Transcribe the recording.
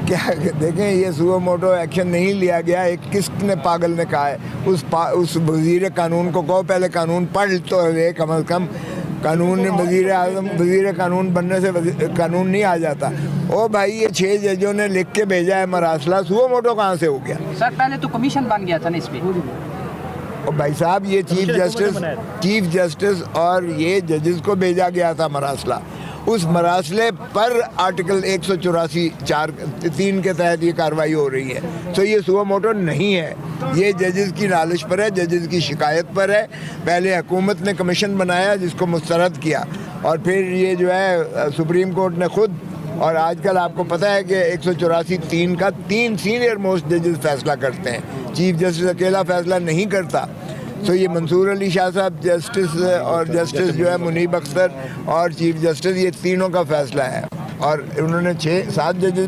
क्या देखें, ये सुओ मोटो एक्शन नहीं लिया गया। एक किसने पागल ने कहा है, उस वजीर कानून को कहो पहले कानून पढ़ तो ले कम अज़ कम। कानून वजीर आज़म वजीर कानून बनने से कानून नहीं आ जाता। ओ भाई, ये 6 जजों ने लिख के भेजा है मरासला, सुओ मोटो कहाँ से हो गया? सर पहले तो कमीशन बन गया था ना इस पे। और भाई साहब, ये चीफ जस्टिस और ये जजेस को भेजा गया था मरासला। उस मरासले पर आर्टिकल 184(4)(3) के तहत ये कार्रवाई हो रही है। तो ये सुओ मोटो नहीं है, ये जजेस की नालिश पर है, जजेस की शिकायत पर है। पहले हुकूमत ने कमीशन बनाया जिसको मुस्तरद किया, और फिर ये जो है सुप्रीम कोर्ट ने खुद, और आजकल आपको पता है कि 184(3) का 3 सीनियर मोस्ट जजेस फैसला करते हैं। चीफ जस्टिस अकेला फैसला नहीं करता। तो ये मंसूर अली शाह साहब जस्टिस और जस्टिस जो है मुनीब अख्तर और चीफ जस्टिस, ये तीनों का फैसला है। और उन्होंने 6-7 जजेस